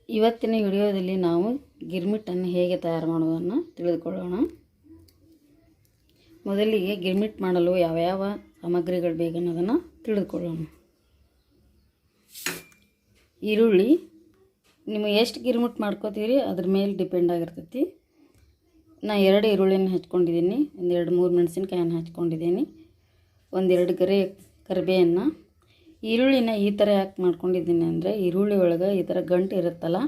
ಇವತ್ತಿನ ವಿಡಿಯೋದಲ್ಲಿ ನಾವು ಗಿರ್ಮಿಟ್ಟನ್ನು ಹೇಗೆ ತಯಾರು ಮಾಡುವುದನ್ನು ತಿಳಿದುಕೊಳ್ಳೋಣ. ಮೊದಲಿಗೆ ಗಿರ್ಮಿಟ್ ಮಾಡಲು ಯಾವ ಸಾಮಗ್ರಿಗಳು ಬೇಕನ್ನೋದನ್ನು ತಿಳಿದುಕೊಳ್ಳೋಣ. ಈರುಳ್ಳಿ ನೀವು ಎಷ್ಟು ಗಿರ್ಮಿಟ್ ಮಾಡ್ಕೋತೀರಿ ಅದ್ರ ಮೇಲೆ ಡಿಪೆಂಡ್ ಆಗಿರ್ತೈತಿ. ನಾನು 2 ಈರುಳ್ಳಿನ ಹಚ್ಕೊಂಡಿದ್ದೀನಿ, 2-3 ಮೆಣಸಿನ್ಕಾಯನ್ನು ಹಚ್ಕೊಂಡಿದ್ದೀನಿ, 1-2 ಗರಿ ಕರಿಬೇವನ್ನು. ಈರುಳ್ಳಿನ ಈ ಥರ ಯಾಕೆ ಮಾಡ್ಕೊಂಡಿದ್ದೀನಿ ಅಂದರೆ ಈರುಳ್ಳಿ ಒಳಗೆ ಈ ಥರ ಗಂಟು ಇರುತ್ತಲ್ಲ,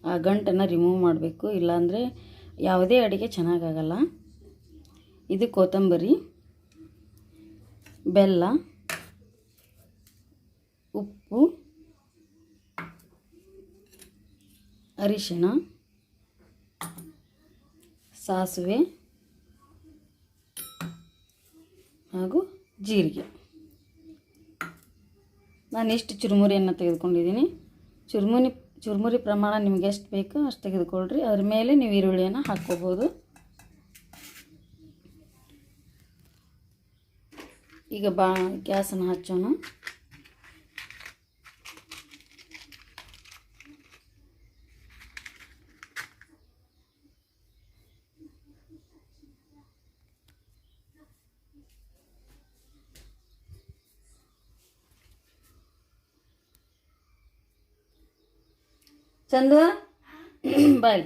ಆ ಗಂಟನ್ನು ರಿಮೂವ್ ಮಾಡಬೇಕು, ಇಲ್ಲಾಂದರೆ ಯಾವುದೇ ಅಡುಗೆ ಚೆನ್ನಾಗಾಗಲ್ಲ. ಇದು ಕೊತ್ತಂಬರಿ, ಬೆಲ್ಲ, ಉಪ್ಪು, ಅರಿಶಿಣ, ಸಾಸಿವೆ ಹಾಗೂ ಜೀರಿಗೆ. ನಾನು ಇಷ್ಟು ಚುರುಮುರಿಯನ್ನು ತೆಗೆದುಕೊಂಡಿದ್ದೀನಿ. ಚುರುಮುರಿ ಪ್ರಮಾಣ ನಿಮಗೆ ಎಷ್ಟು ಬೇಕೋ ಅಷ್ಟು ತೆಗೆದುಕೊಳ್ಳ್ರಿ. ಅದ್ರ ಮೇಲೆ ನೀವು ಈರುಳ್ಳಿಯನ್ನು ಹಾಕ್ಕೋಬೋದು. ಈಗ ಗ್ಯಾಸನ್ನು ಹಚ್ಚೋಣ. ಚಂದು ಬಾಯ್.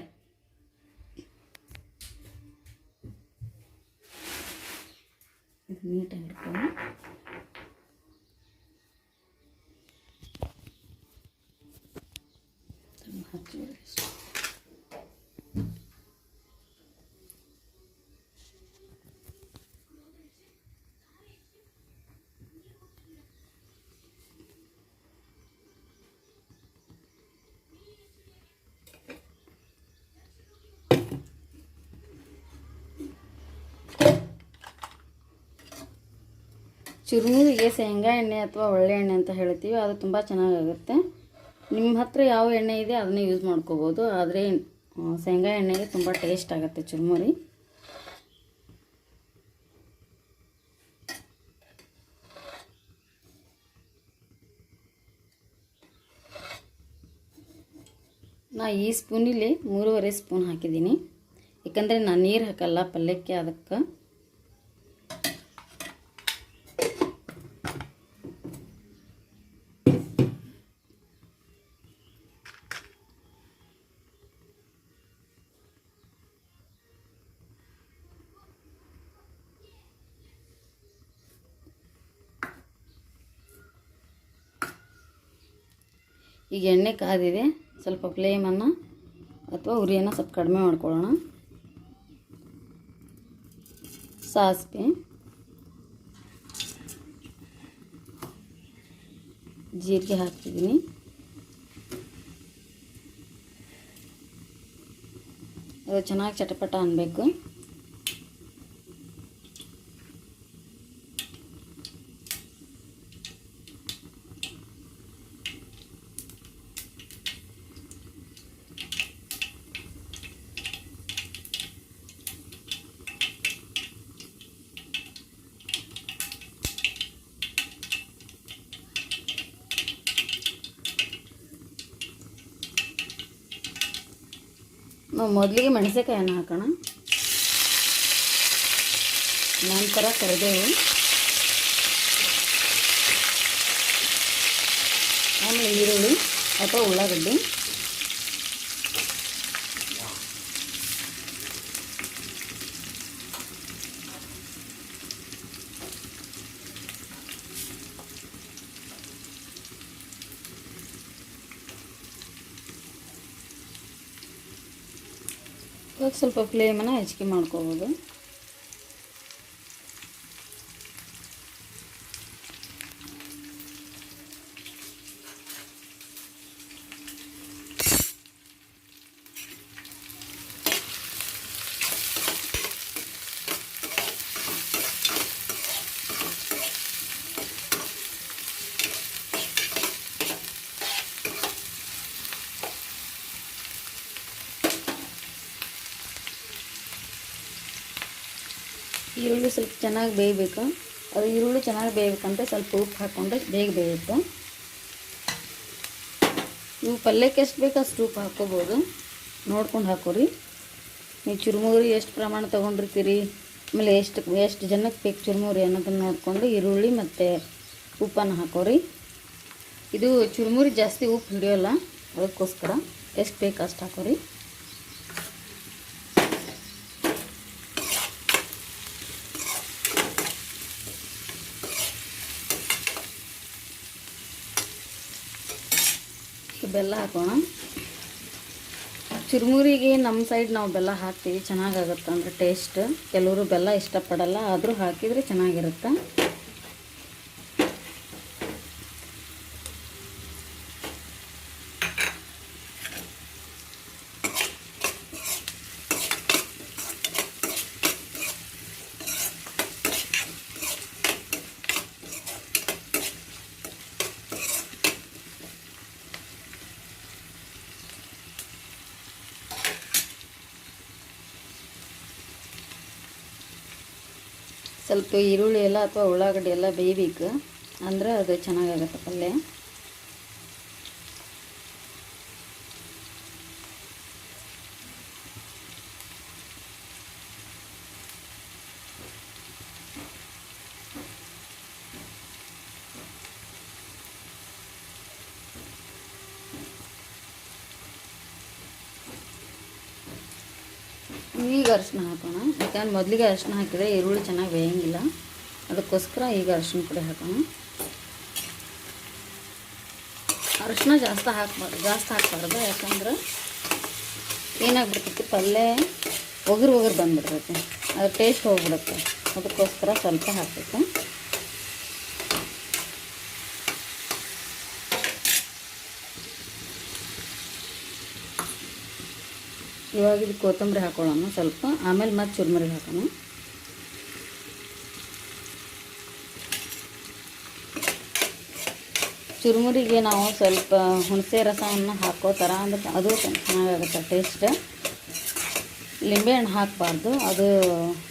ನೀಟಾಗಿ ಇಟ್ಕೊಂಡು ಚುರುಮುರಿಗೆ ಶೇಂಗಾ ಎಣ್ಣೆ ಅಥವಾ ಒಳ್ಳೆ ಎಣ್ಣೆ ಅಂತ ಹೇಳ್ತೀವಿ, ಅದು ತುಂಬ ಚೆನ್ನಾಗಾಗುತ್ತೆ. ನಿಮ್ಮ ಹತ್ರ ಯಾವ ಎಣ್ಣೆ ಇದೆ ಅದನ್ನೇ ಯೂಸ್ ಮಾಡ್ಕೋಬೋದು, ಆದರೆ ಶೇಂಗಾ ಎಣ್ಣೆಗೆ ತುಂಬ ಟೇಸ್ಟ್ ಆಗುತ್ತೆ ಚುರುಮುರಿ. ನಾ ಈ ಸ್ಪೂನಲ್ಲಿ 3.5 ಸ್ಪೂನ್ ಹಾಕಿದ್ದೀನಿ, ಯಾಕಂದರೆ ನಾನು ನೀರು ಹಾಕಲ್ಲ ಪಲ್ಯಕ್ಕೆ, ಅದಕ್ಕೆ. ಈಗ ಎಣ್ಣೆ ಕಾದಿದೆ, ಸ್ವಲ್ಪ ಫ್ಲೇಮನ್ನು ಅಥವಾ ಉರಿಯನ್ನು ಸ್ವಲ್ಪ ಕಡಿಮೆ ಮಾಡ್ಕೊಳ್ಳೋಣ. ಸಾಸಿವೆ, ಜೀರಿಗೆ ಹಾಕ್ತಿದ್ದೀನಿ. ಅದು ಚೆನ್ನಾಗಿ ಚಟಪಟ ಅನ್ನಬೇಕು. ನಾವು ಮೊದಲಿಗೆ ಮೆಣಸಿನಕಾಯನ್ನು ಹಾಕೋಣ, ನಂತರ ಕರಿಬೇವು, ಆಮೇಲೆ ಈರುಳ್ಳಿ ಅಥವಾ ಉಳ್ಳಾಗಡ್ಡಿ, ಇವಾಗ ಸ್ವಲ್ಪ ಫ್ಲೇಮನ್ನು ಹೆಚ್ಚಿಗೆ ಮಾಡ್ಕೋಬೋದು. ಈರುಳ್ಳಿ ಸ್ವಲ್ಪ ಚೆನ್ನಾಗಿ ಬೇಯಬೇಕು. ಅದು ಈರುಳ್ಳಿ ಚೆನ್ನಾಗಿ ಬೇಯಬೇಕಂತ ಸ್ವಲ್ಪ ಉಪ್ಪು ಹಾಕ್ಕೊಂಡ್ರೆ ಬೇಗ ಬೇಯುತ್ತೆ. ನೀವು ಪಲ್ಯಕ್ಕೆ ಎಷ್ಟು ಬೇಕು ಅಷ್ಟು ಉಪ್ಪು ಹಾಕ್ಕೋಬೋದು, ನೋಡ್ಕೊಂಡು ಹಾಕೋರಿ. ನೀವು ಚುರುಮುರಿ ಎಷ್ಟು ಪ್ರಮಾಣ ತೊಗೊಂಡಿರ್ತೀರಿ, ಆಮೇಲೆ ಎಷ್ಟು ಜನಕ್ಕೆ ಬೇಕು ಚುರುಮುರಿ ಅನ್ನೋದನ್ನು ನೋಡಿಕೊಂಡು ಈರುಳ್ಳಿ ಮತ್ತು ಉಪ್ಪನ್ನು ಹಾಕೋರಿ. ಇದು ಚುರುಮುರಿ ಜಾಸ್ತಿ ಉಪ್ಪು ಹಿಡಿಯೋಲ್ಲ, ಅದಕ್ಕೋಸ್ಕರ ಎಷ್ಟು ಬೇಕು ಅಷ್ಟು ಹಾಕೋರಿ. ಬೆಲ್ಲ ಹಾಕೋಣ. ಚುರುಮುರಿಗೆ ನಮ್ಮ ಸೈಡ್ ನಾವು ಬೆಲ್ಲ ಹಾಕ್ತೀವಿ, ಚೆನ್ನಾಗಾಗುತ್ತೆ ಅಂದರೆ ಟೇಸ್ಟ್. ಕೆಲವರು ಬೆಲ್ಲ ಇಷ್ಟಪಡಲ್ಲ, ಆದರೂ ಹಾಕಿದರೆ ಚೆನ್ನಾಗಿರುತ್ತೆ. ಸ್ವಲ್ಪ ಈರುಳ್ಳಿ ಎಲ್ಲ ಅಥವಾ ಉಳ್ಳಾಗಡ್ಡಿ ಎಲ್ಲ ಬೇಯಬೇಕು, ಅಂದ್ರೆ ಅದು ಚೆನ್ನಾಗಾಗುತ್ತೆ ಪಲ್ಯ. ಈಗ ಅರಿಶಿನ ಹಾಕೋಣ, ಯಾಕಂದ್ರೆ ಮೊದಲಿಗೆ ಅರಿಶಿನ ಹಾಕಿದರೆ ಈರುಳ್ಳಿ ಚೆನ್ನಾಗಿ ಬೇಯಂಗಿಲ್ಲ, ಅದಕ್ಕೋಸ್ಕರ ಈಗ ಅರಿಶಿನ ಪುಡಿ ಹಾಕೋಣ. ಅರಿಶಿನ ಜಾಸ್ತಿ ಹಾಕ್ಬಾರ್ದು, ಯಾಕಂದ್ರೆ ಏನಾಗ್ಬಿಡ್ತೈತಿ ಪಲ್ಯ ಒಗರು ಬಂದುಬಿಡ್ತೈತಿ, ಅದು ಟೇಸ್ಟ್ ಹೋಗ್ಬಿಡುತ್ತೆ. ಅದಕ್ಕೋಸ್ಕರ ಸ್ವಲ್ಪ ಹಾಕಬೇಕು. ಇವಾಗ ಇದು ಕೊತ್ತಂಬರಿ ಹಾಕೊಳ್ಳೋಣ ಸ್ವಲ್ಪ, ಆಮೇಲೆ ಮತ್ತೆ ಚುರುಮುರಿ ಹಾಕೋಣ. ಚುರುಮುರಿಗೆ ನಾವು ಸ್ವಲ್ಪ ಹುಣಸೆ ರಸವನ್ನು ಹಾಕೋ ಥರ, ಅಂದ್ರೆ ಅದು ಚೆನ್ನಾಗಾಗುತ್ತೆ ಟೇಸ್ಟ್. ಲಿಂಬೆಹಣ್ಣು ಹಾಕಬಾರ್ದು, ಅದು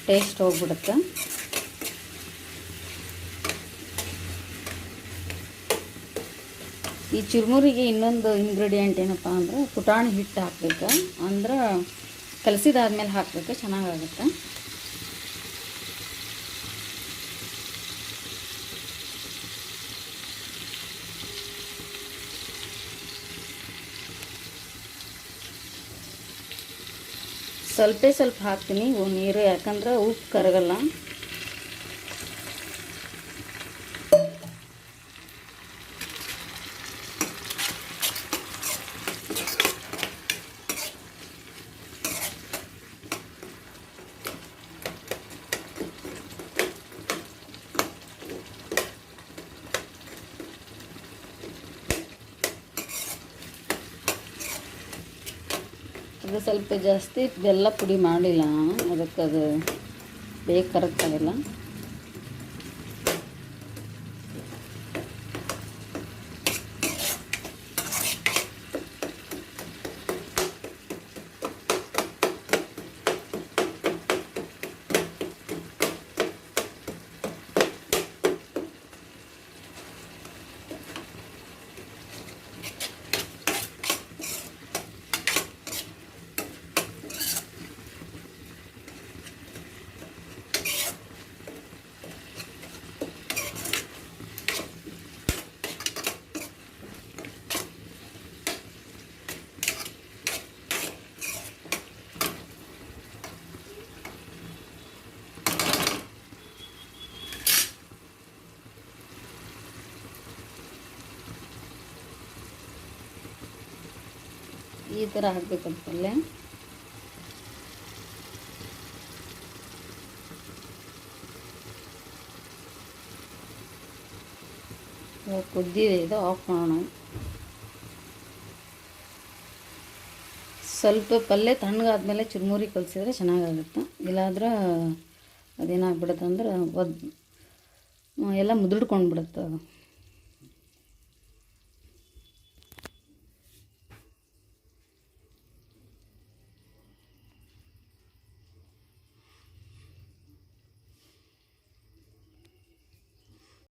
ಟೇಸ್ಟ್ ಹೋಗ್ಬಿಡುತ್ತೆ. ಈ ಚುರುಮುರಿಗೆ ಇನ್ನೊಂದು ಇಂಗ್ರೀಡಿಯೆಂಟ್ ಏನಪ್ಪ ಅಂದ್ರೆ ಪುಟಾಣಿ ಹಿಟ್ಟು ಹಾಕ್ಬೇಕು, ಅಂದ್ರೆ ಕಲಸಿದಾದ್ಮೇಲೆ ಹಾಕಬೇಕು, ಚೆನ್ನಾಗಾಗುತ್ತೆ. ಸ್ವಲ್ಪ ಹಾಕ್ತೀನಿ ನೀರು, ಯಾಕಂದ್ರೆ ಉಪ್ಪು ಕರಗಲ್ಲ. ಅದು ಸ್ವಲ್ಪ ಜಾಸ್ತಿ ಬೆಲ್ಲ ಪುಡಿ ಮಾಡಿಲ್ಲ ನಾನು, ಅದಕ್ಕೆ ಅದು ಬೇಗ ಕರಗ್ತಾಯಿಲ್ಲ. ಈ ಥರ ಹಾಕ್ಬೇಕಂತ ಪಲ್ಯ. ಕುದ್ದಿದೆ, ಇದು ಆಫ್ ಮಾಡೋಣ. ಸ್ವಲ್ಪ ಪಲ್ಯ ತಣ್ಣಗಾದ್ಮೇಲೆ ಚುರುಮುರಿ ಕಲಸಿದ್ರೆ ಚೆನ್ನಾಗಾಗುತ್ತೆ, ಇಲ್ಲಾಂದ್ರೆ ಅದೇನಾಗ್ಬಿಡುತ್ತೆ ಅಂದ್ರೆ ಎಲ್ಲ ಮುದುಡ್ಕೊಂಡು ಬಿಡುತ್ತೆ ಅದು.